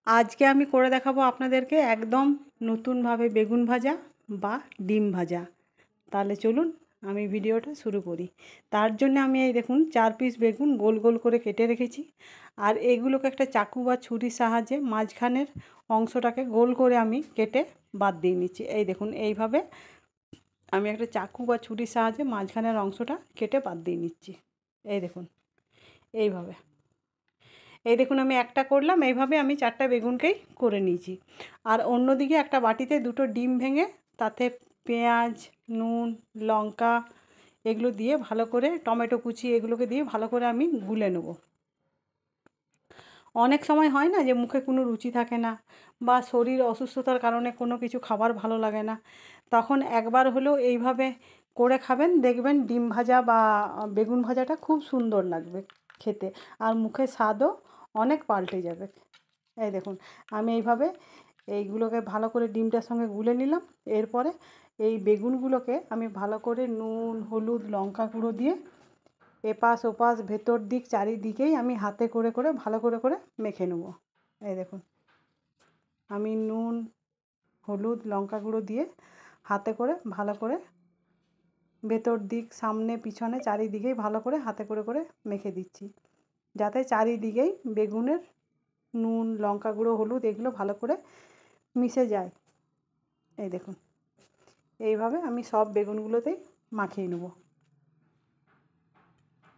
আজকে আমি করে দেখাবো আপনাদেরকে একদম নতুনভাবে বেগুন ভাজা বা ডিম ভাজা। তাহলে চলুন আমি ভিডিওটা শুরু করি। তার জন্য আমি এই দেখুন 4 পিস বেগুন গোল গোল করে কেটে রেখেছি। আর এগুলোকে একটা চাকু বা ছুরির সাহায্যে মাঝখানের অংশটাকে গোল করে আমি কেটে বাদ দিয়ে নিচ্ছি। এই দেখুন এইভাবে আমি একটা চাকু বা ছুরির সাহায্যে মাঝখানের অংশটা কেটে বাদ দিয়ে নিচ্ছি। এই দেখুন এইভাবে। এই দেখুন আমি একটা করলাম, এইভাবে আমি 4টা বেগুনকেই করে নিয়েছি। আর অন্যদিকে একটা বাটিতে 2টো ডিম ভেঙে তাতে পেঁয়াজ, নুন, লঙ্কা এগুলো দিয়ে ভালো করে, টমেটো কুচি এগুলোকে দিয়ে ভালো করে আমি গুলে নেব। অনেক সময় হয় না যে মুখে কোনো রুচি থাকে না বা শরীর অসুস্থতার কারণে কোনো কিছু খাবার ভালো লাগে না, তখন একবার হলেও এইভাবে করে খাবেন, দেখবেন ডিম ভাজা বা বেগুন ভাজাটা খুব সুন্দর লাগবে খেতে, আর মুখের স্বাদও অনেক পাল্টে যাবে। এই দেখুন আমি এইভাবে এইগুলোকে ভালো করে ডিমটার সঙ্গে গুলে নিলাম। এরপরে এই বেগুনগুলোকে আমি ভালো করে নুন, হলুদ, লঙ্কা গুঁড়ো দিয়ে এপাশ ওপাশ ভেতর দিক চারিদিকেই আমি হাতে করে করে ভালো করে করে মেখে নেব। এই দেখুন আমি নুন, হলুদ, লঙ্কা গুঁড়ো দিয়ে হাতে করে ভালো করে ভেতর দিক, সামনে, পিছনে চারিদিকেই ভালো করে হাতে করে করে মেখে দিচ্ছি, যাতে চারিদিকেই বেগুনের নুন, লঙ্কা গুঁড়ো, হলুদ এগুলো ভালো করে মিশে যায়। এই দেখুন এইভাবে আমি সব বেগুনগুলোতেই মাখিয়ে নেব।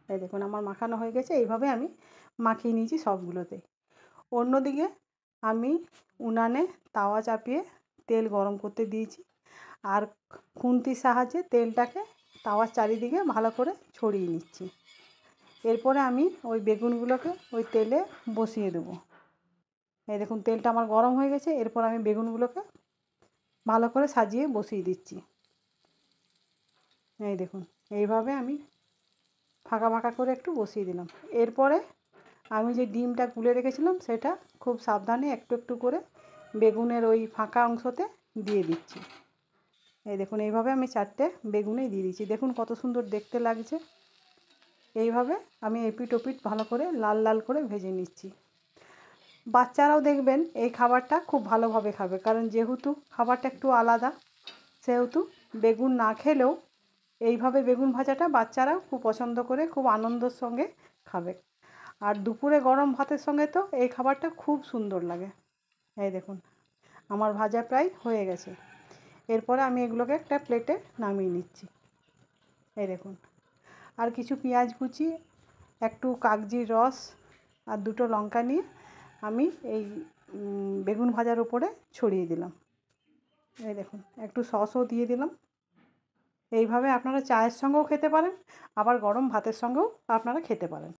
এই দেখুন আমার মাখানো হয়ে গেছে, এইভাবে আমি মাখিয়ে নিয়েছি সবগুলোতেই। অন্যদিকে আমি উনানে তাওয়া চাপিয়ে তেল গরম করতে দিয়েছি, আর খুন্তির সাহায্যে তেলটাকে তাওয়ার চারিদিকে ভালো করে ছড়িয়ে নিচ্ছি। এরপরে আমি ওই বেগুনগুলোকে ওই তেলে বসিয়ে দেবো। এই দেখুন তেলটা আমার গরম হয়ে গেছে, এরপর আমি বেগুনগুলোকে ভালো করে সাজিয়ে বসিয়ে দিচ্ছি। এই দেখুন এইভাবে আমি ফাঁকা ফাঁকা করে একটু বসিয়ে দিলাম। এরপরে আমি যে ডিমটা গুলে রেখেছিলাম সেটা খুব সাবধানে একটু একটু করে বেগুনের ওই ফাঁকা অংশতে দিয়ে দিচ্ছি। এই দেখুন এইভাবে আমি 4টে বেগুনেই দিয়ে দিচ্ছি। দেখুন কত সুন্দর দেখতে লাগছে। এইভাবে আমি এপিট ওপিট ভালো করে লাল লাল করে ভেজে নিচ্ছি। বাচ্চারাও দেখবেন এই খাবারটা খুব ভালোভাবে খাবে, কারণ যেহেতু খাবারটা একটু আলাদা, সেহেতু বেগুন না খেলেও এইভাবে বেগুন ভাজাটা বাচ্চারাও খুব পছন্দ করে, খুব আনন্দের সঙ্গে খাবে। আর দুপুরে গরম ভাতের সঙ্গে তো এই খাবারটা খুব সুন্দর লাগে। এই দেখুন আমার ভাজা প্রায় হয়ে গেছে। এরপরে আমি এগুলোকে একটা প্লেটে নামিয়ে নিচ্ছি। এই দেখুন আর কিছু পেঁয়াজ কুচি, একটু কাগজির রস আর 2টো লঙ্কা নিয়ে আমি এই বেগুন ভাজার উপরে ছড়িয়ে দিলাম। এই দেখুন একটু সসও দিয়ে দিলাম। এইভাবে আপনারা চায়ের সঙ্গেও খেতে পারেন, আবার গরম ভাতের সঙ্গেও আপনারা খেতে পারেন।